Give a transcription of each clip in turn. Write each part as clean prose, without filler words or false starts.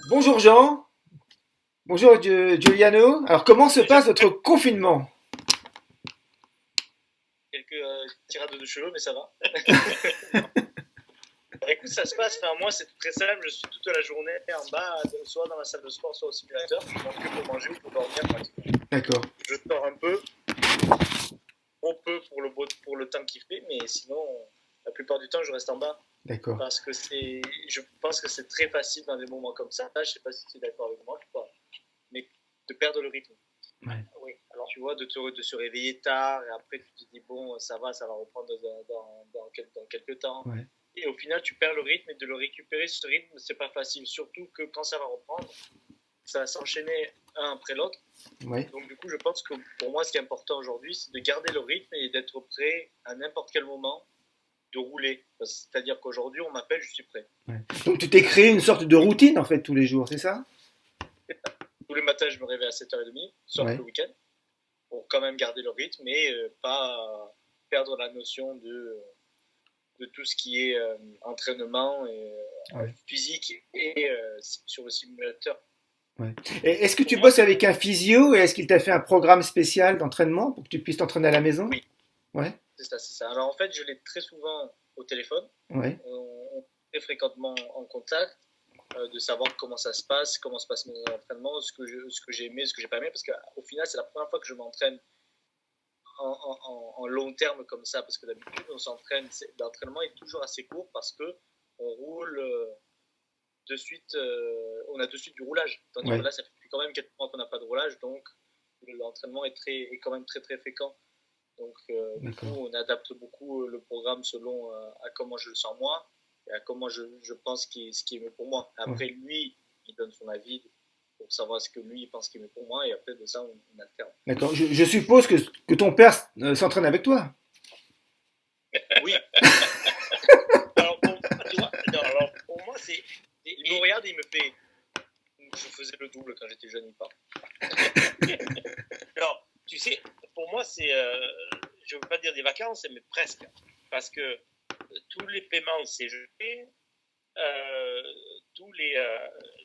Bonjour Jean, bonjour Giuliano. Alors comment se Déjà, passe votre confinement? quelques tirades de cheveux, mais ça va. Écoute, ça se passe. Enfin, moi, c'est très simple. Je suis toute la journée en bas, soit dans la salle de sport, soit au simulateur. Je mange que pour manger ou pour dormir, pratiquement. D'accord, Je sors un peu, trop peu pour le temps qu'il fait, mais sinon, la plupart du temps, je reste en bas. d'accord. Parce que je pense que c'est très facile dans des moments comme ça. Je sais pas si tu es d'accord avec moi, mais de perdre le rythme. Ouais. Oui, alors tu vois, de se réveiller tard et après tu te dis, bon, ça va reprendre dans quelques temps. Ouais. Et au final, tu perds le rythme et de le récupérer, ce rythme, c'est pas facile. Surtout que quand ça va reprendre, ça va s'enchaîner un après l'autre. Ouais. Donc, du coup, je pense que pour moi, ce qui est important aujourd'hui, c'est de garder le rythme et d'être prêt à n'importe quel moment de rouler. C'est-à-dire qu'aujourd'hui, on m'appelle, je suis prêt. Ouais. Donc tu t'es créé une sorte de routine en fait tous les jours, c'est ça? Tous les matins, je me réveille à 7h30, sauf Ouais. le week-end, pour quand même garder le rythme et pas perdre la notion de tout ce qui est entraînement Ouais. physique et sur le simulateur. Ouais. Et est-ce que Pour tu moi, bosses avec un physio et est-ce qu'il t'a fait un programme spécial d'entraînement pour que tu puisses t'entraîner à la maison? oui, Ouais. c'est ça, c'est ça. Alors en fait, je l'ai très souvent au téléphone. Ouais. On est très fréquentement en contact, de savoir comment ça se passe, comment se passent mes entraînements, ce que j'ai aimé, ce que j'ai pas aimé, parce qu'au final, c'est la première fois que je m'entraîne en long terme comme ça, parce que d'habitude, on s'entraîne, l'entraînement est toujours assez court parce que on roule de suite, on a de suite du roulage. Tandis que Ouais. là, ça fait quand même 4 mois qu'on n'a pas de roulage, donc l'entraînement est quand même très très fréquent. Donc, du coup, D'accord. on adapte beaucoup le programme selon à comment je le sens moi et à comment je pense ce qui est mieux pour moi. Ouais. Après, lui, il donne son avis pour savoir ce que lui il pense qui est mieux pour moi et après de ça, on alterne. D'accord. Je suppose que ton père s'entraîne avec toi. Oui, alors tu vois, non, alors pour moi, il me regarde et il me fait. Je faisais le double quand j'étais jeune, il part. Alors, tu sais, pour moi, je ne veux pas dire des vacances, mais presque. Parce que tous les paiements, c'est jeté. Euh,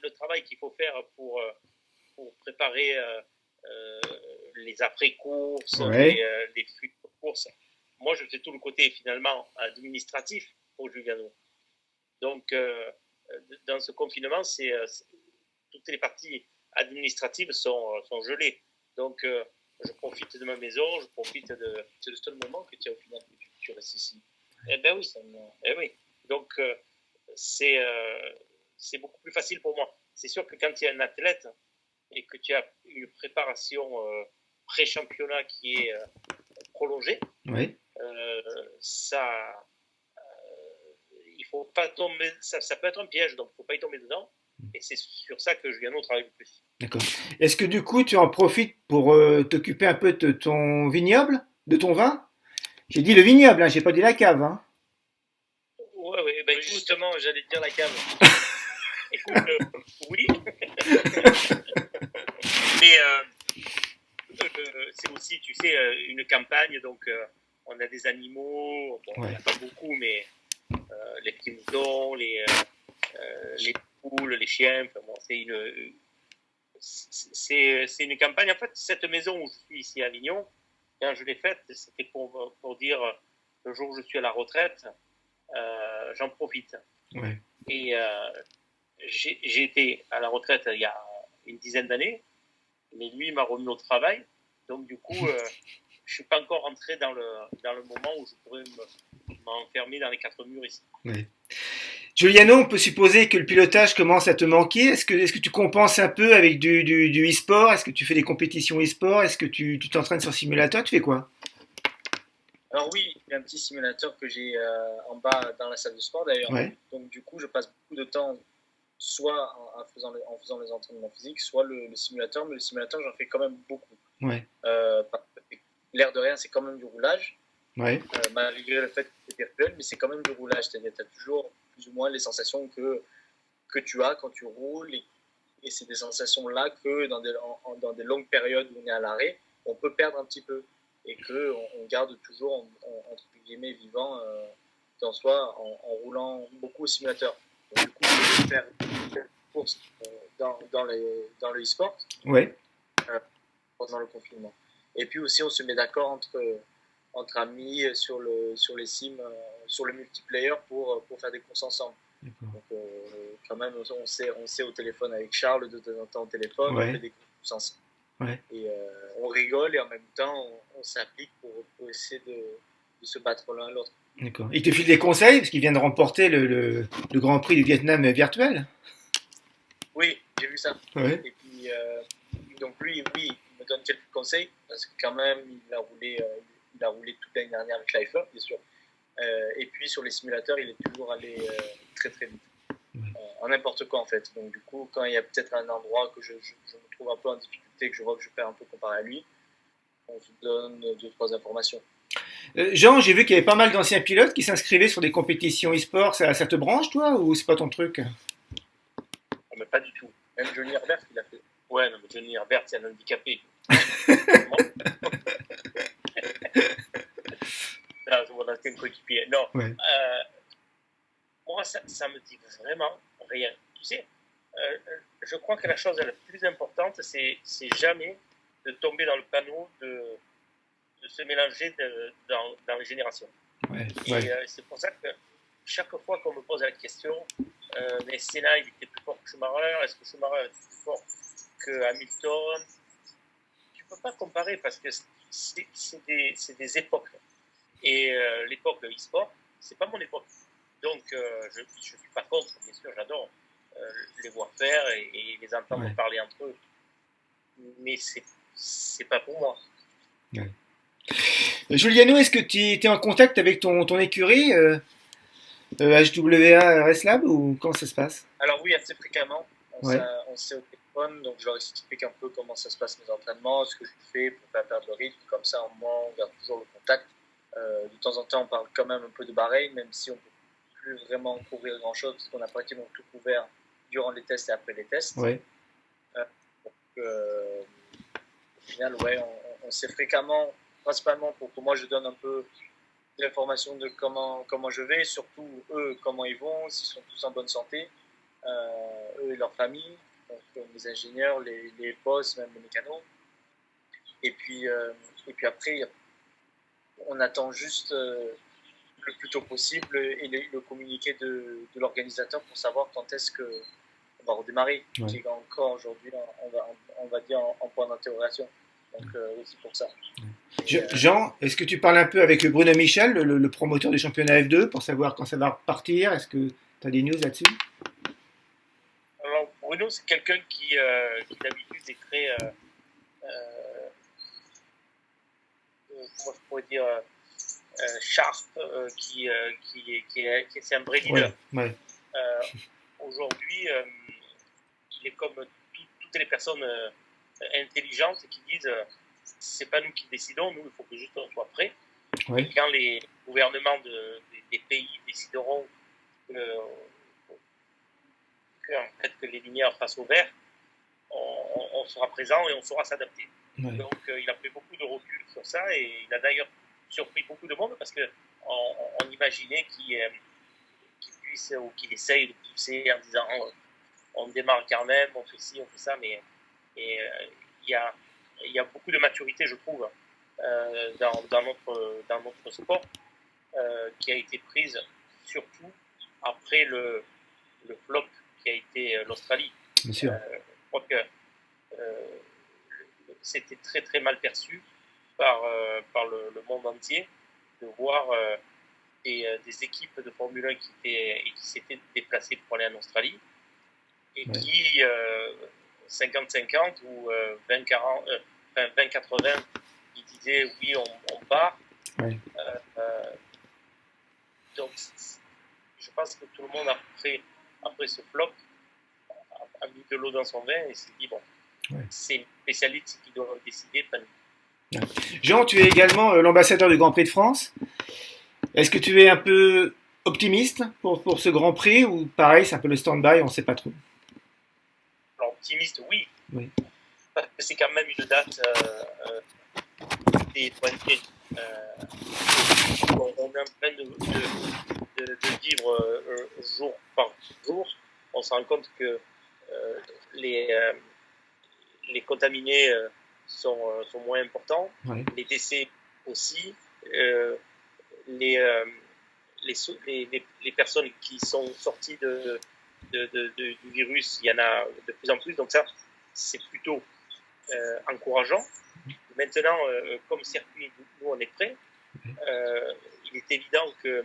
le travail qu'il faut faire pour préparer les après-courses, Ouais. les futures courses. Moi, je fais tout le côté finalement administratif pour Giuliano. Donc, dans ce confinement, toutes les parties administratives sont gelées. Donc, je profite de ma maison, c'est le seul moment que tu as au final que tu restes ici. Eh ben oui, eh oui. Donc, c'est euh, c'est beaucoup plus facile pour moi. C'est sûr que quand tu es un athlète et que tu as une préparation pré-championnat qui est prolongée, Ouais. ça, il faut pas tomber, ça peut être un piège, donc il ne faut pas y tomber dedans. Et c'est sur ça que Juliano travaille le plus. D'accord. Est-ce que du coup tu en profites pour t'occuper un peu de ton vignoble, de ton vin? J'ai dit le vignoble, hein, j'ai pas dit la cave, hein. Ouais, ouais, ben justement, j'allais te dire la cave. Écoute, oui, mais c'est aussi, tu sais, une campagne, donc on a des animaux, bon, il n'y Ouais. en a pas beaucoup, mais les petits moutons, les poules, les chiens, enfin, bon, c'est une campagne. En fait, cette maison où je suis ici à Avignon, quand je l'ai faite, c'était pour dire le jour où je suis à la retraite, j'en profite. Ouais. Et j'ai été à la retraite il y a une dizaine d'années, mais lui m'a remis au travail. Donc du coup, je suis pas encore rentré dans le moment où je pourrais m'enfermer dans les quatre murs ici. Ouais. Giuliano, on peut supposer que le pilotage commence à te manquer. Est-ce que tu compenses un peu avec du e-sport? Est-ce que tu fais des compétitions e-sport? Est-ce que tu t'entraînes sur simulateur? Tu fais quoi? Alors oui, il y a un petit simulateur que j'ai en bas dans la salle de sport d'ailleurs. Ouais. Donc du coup, je passe beaucoup de temps soit en faisant les entraînements physiques, soit le simulateur. Mais le simulateur, j'en fais quand même beaucoup. Ouais. Parce que l'air de rien, c'est quand même du roulage, Ouais. malgré le fait que c'est virtuel, mais c'est quand même du roulage. C'est-à-dire que tu as toujours plus ou moins les sensations que tu as quand tu roules. Et c'est des sensations-là que dans des longues périodes où on est à l'arrêt, on peut perdre un petit peu. Et qu'on garde toujours, entre guillemets, vivant dans soi en roulant beaucoup au simulateur. Donc, du coup, je vais faire une course dans le e-sport Ouais. pendant le confinement. Et puis aussi, on se met d'accord entre amis sur les sims, sur le multiplayer pour faire des courses ensemble. Donc, quand même, on sait au téléphone avec Charles, de temps en temps au téléphone, Ouais. on fait des courses ensemble. Ouais. Et on rigole et en même temps, on s'applique pour essayer de se battre l'un à l'autre. D'accord. Il te file des conseils parce qu'il vient de remporter le Grand Prix du Vietnam virtuel. Oui, j'ai vu ça. Ouais. Et puis, donc lui, oui, il me donne quelques conseils parce que quand même, il a roulé toute l'année dernière avec Schleifer, bien sûr. Et puis sur les simulateurs, il est toujours allé très très vite. En n'importe quoi en fait. Donc du coup, quand il y a peut-être un endroit que je me trouve un peu en difficulté, que je vois que je perds un peu comparé à lui, on se donne 2-3 informations. Jean, j'ai vu qu'il y avait pas mal d'anciens pilotes qui s'inscrivaient sur des compétitions e-sport. Ça te branche, toi, ou c'est pas ton truc? Mais pas du tout. Même Johnny Herbert, il a fait. Ouais, non, mais Johnny Herbert, c'est un handicapé. C'est un coéquipier. Non. Ouais. Moi, ça me dit vraiment rien. Tu sais, je crois que la chose la plus importante, c'est jamais de tomber dans le panneau de se mélanger dans les générations. Ouais. Et c'est pour ça que chaque fois qu'on me pose la question, mais Senna, il était plus fort que Schumacher, est-ce que Schumacher était plus fort que Hamilton? Tu ne peux pas comparer parce que c'est des époques. Et l'époque de e-sport, c'est pas mon époque. Donc, je ne suis pas contre, bien sûr, j'adore les voir faire et les entendre parler entre eux. Mais c'est pas pour moi. Ouais. Giuliano, est-ce que tu es en contact avec ton écurie HWA RS Lab ou comment ça se passe? Alors oui, assez fréquemment. Ouais. On sait au téléphone, donc je leur explique un peu comment ça se passe mes entraînements, ce que je fais pour faire perdre le rythme. Comme ça, au moins, on garde toujours le contact. De temps en temps, on parle quand même un peu de Bahreïn, même si on ne peut plus vraiment couvrir grand-chose, parce qu'on a pratiquement tout couvert durant les tests et après les tests. Ouais. Donc, au final, ouais, on sait fréquemment, principalement pour que moi je donne un peu l'information de comment je vais, surtout eux, comment ils vont, s'ils sont tous en bonne santé, eux et leur famille, donc les ingénieurs, les boss, même les mécanos. Et puis après, on attend juste le plus tôt possible et le communiqué de l'organisateur pour savoir quand est-ce qu'on va redémarrer. Ouais. Qui est encore aujourd'hui, on va dire en point d'interrogation. Donc aussi pour ça. Jean, est-ce que tu parles un peu avec Bruno Michel, le promoteur du championnat F2, pour savoir quand ça va repartir? Est-ce que tu as des news là-dessus? Alors, Bruno, c'est quelqu'un qui d'habitude est très, comment je pourrais dire, sharp, c'est un vrai leader. Ouais. Aujourd'hui, il est comme toutes les personnes intelligentes qui disent c'est pas nous qui décidons, nous il faut que juste on soit prêts. Ouais. Et quand les gouvernements des pays décideront que les lumières passent au vert, on sera présent et on saura s'adapter. Ouais. Donc il a pris beaucoup de recul sur ça et il a d'ailleurs surpris beaucoup de monde parce qu'on imaginait qu'il puisse ou qu'il essaye de pousser en disant on démarre quand même, on fait ci, on fait ça, mais il y a beaucoup de maturité, je trouve, dans notre sport qui a été prise surtout après le flop qui a été l'Australie. Bien sûr. Je crois que c'était très très mal perçu par le monde entier de voir des équipes de Formule 1 qui s'étaient déplacées pour aller en Australie et qui 50-50 ou 20-80 qui disaient oui on part. Ouais. Donc je pense que tout le monde après ce flop a mis de l'eau dans son vin et s'est dit bon, c'est les spécialistes qui doivent décider, pas nous. Jean, tu es également l'ambassadeur du Grand Prix de France. Est-ce que tu es un peu optimiste pour ce Grand Prix ou pareil, c'est un peu le stand-by, on ne sait pas trop? Alors, optimiste, oui. Parce que c'est quand même une date des pointiers. On est en train de vivre jour par jour. On se rend compte que les contaminés sont moins importants, Ouais. les décès aussi, les personnes qui sont sorties du virus, il y en a de plus en plus, donc ça, c'est plutôt encourageant. Maintenant, comme circuit, nous, on est prêts. Il est évident qu'il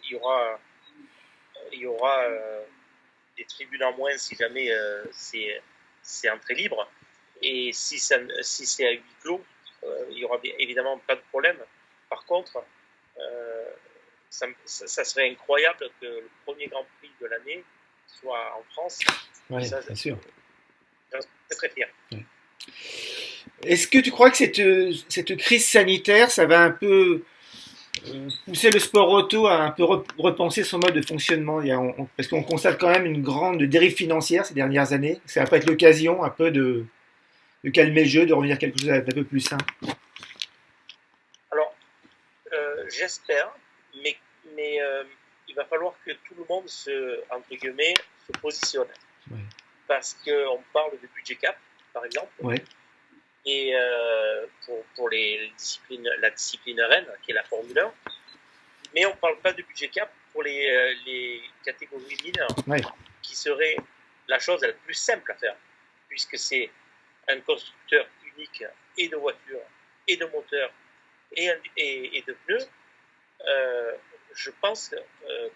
y aura des tribunes en moins si jamais c'est entrée libre. Et si c'est à huis clos, il n'y aura évidemment pas de problème. Par contre, ça serait incroyable que le premier Grand Prix de l'année soit en France. Ouais, bien sûr. J'en suis très fier. Ouais. Est-ce que tu crois que cette crise sanitaire, ça va un peu pousser le sport auto à un peu repenser son mode de fonctionnement? Parce qu'on constate quand même une grande dérive financière ces dernières années. Ça va pas être l'occasion un peu de calmer le jeu, de revenir à quelque chose d'un peu plus sain. Alors, j'espère, mais il va falloir que tout le monde entre guillemets, se positionne. Ouais. Parce qu'on parle de budget cap, par exemple. Ouais. Et pour la discipline reine, qui est la Formule 1. Mais on ne parle pas de budget cap pour les catégories mineures, ouais. Qui serait la chose la plus simple à faire, puisque c'est un constructeur unique et de voitures, et de moteurs, et de pneus. Je pense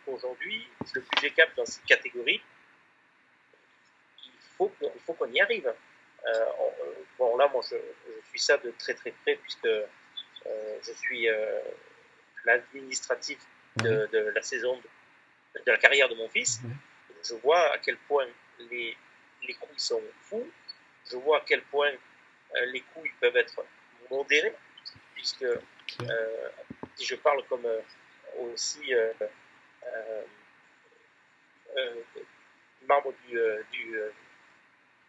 qu'aujourd'hui, le budget cap dans cette catégorie, il faut qu'on y arrive. Bon, là, moi, je suis ça de très très près, puisque je suis l'administratif de la saison, de la carrière de mon fils. Je vois à quel point les coûts sont fous. Je vois à quel point les coûts ils peuvent être modérés, puisque si je parle comme aussi membre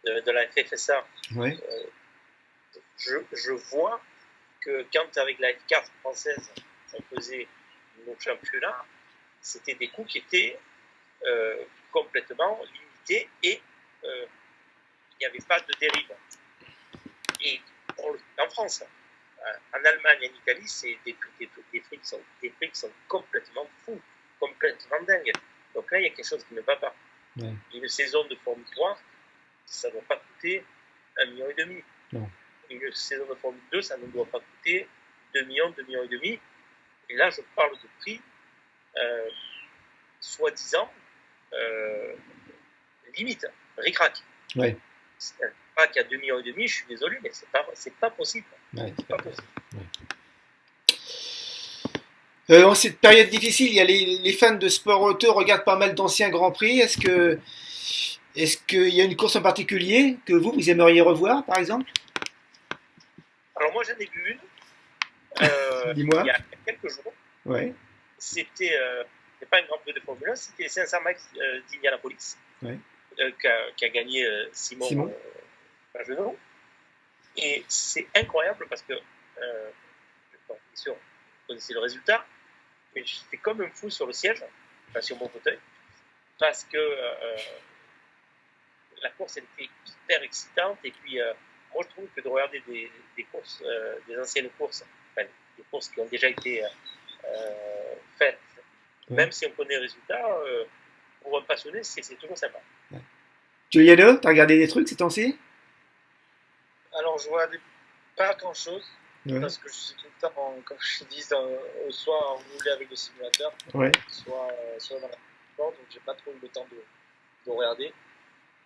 de la FFSA, ouais. Je vois que quand avec la F4 française on faisait nos championnats, c'était des coûts qui étaient complètement limités et il n'y avait pas de dérive. Et en France, en Allemagne et en Italie, c'est des prix qui sont complètement fous, complètement dingues. Donc là, il y a quelque chose qui ne va pas. Ouais. Une saison de Formule 3, ça ne doit pas coûter 1,5 million. Non. Une saison de Formule 2, ça ne doit pas coûter 2 millions, 2,5 millions. Et là, je parle de prix soi-disant limite, ric-rac. Ouais. Pas qu'à 2,5 millions, je suis désolé, mais c'est pas possible. Ouais, c'est pas possible. Ouais. En cette période difficile, il y a les fans de sport auto regardent pas mal d'anciens Grands Prix. Est-ce qu'il y a une course en particulier que vous aimeriez revoir, par exemple? Alors moi, j'en ai vu une. Dis-moi. Il y a quelques jours. Ouais. C'était pas un Grand Prix de Formule 1, c'était 500 miles d'Indianapolis. Ouais. Qui a gagné Simon. Pagenaud. Et c'est incroyable parce que, bien sûr, vous connaissez le résultat, mais j'étais comme un fou sur le siège, enfin sur mon fauteuil, parce que la course elle était hyper excitante. Et puis, moi je trouve que de regarder des courses, des anciennes courses, enfin, des courses qui ont déjà été faites, même si on connaît le résultat, pour un passionné, c'est toujours sympa. Ouais. Giuliano, t'as regardé des trucs ces temps-ci? Alors, je vois pas grand-chose, parce que je suis tout le temps, comme je dis, au soir enroulé avec le simulateur, soit dans la sport, donc j'ai pas trop eu le temps de regarder,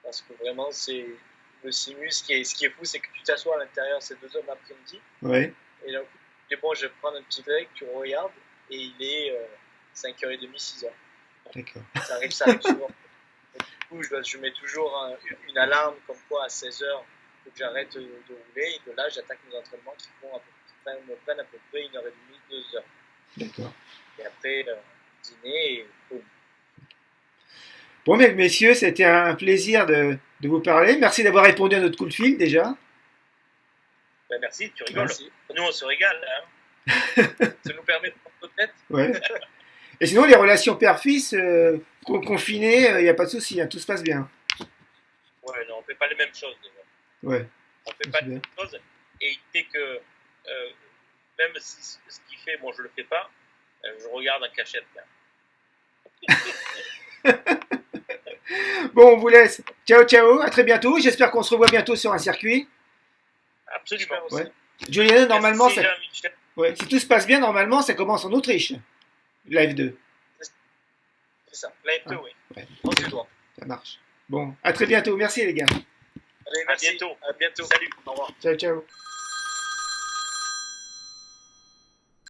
parce que vraiment, c'est le simu, ce qui est fou, c'est que tu t'assois à l'intérieur, c'est 2 heures l'après-midi, et là, bon, je vais prendre un petit break, tu regardes, et il est 5h30, 6h. D'accord. Ça arrive souvent. Et du coup, je mets toujours une alarme comme quoi à 16h, il faut que j'arrête de rouler, et de là, j'attaque mes entraînements qui prennent à peu près 1h30, 2h. D'accord. Et après, dîner et boum. Bon, messieurs, c'était un plaisir de vous parler. Merci d'avoir répondu à notre coup de fil déjà. Ben merci, tu rigoles. Merci. Nous, on se régale. Hein. Ça nous permet de prendre notre tête. Ouais. Et sinon, les relations père-fils, confinées, il n'y a pas de souci, hein, tout se passe bien. fait pas les mêmes choses déjà. Ouais. On fait pas les mêmes choses. Et dès que, même si ce qu'il fait, moi je le fais pas, je regarde en cachette. Bon, on vous laisse. Ciao, ciao. À très bientôt. J'espère qu'on se revoit bientôt sur un circuit. Absolument. Ouais. Juliano, normalement, Merci, ouais. Si tout se passe bien, normalement, ça commence en Autriche. La F2. C'est ça. La F2, oui. Ouais. On se doit. Ça marche. Bon, à très bientôt. Merci les gars. Allez, merci. À bientôt. À bientôt. Salut. Au revoir. Ciao, ciao.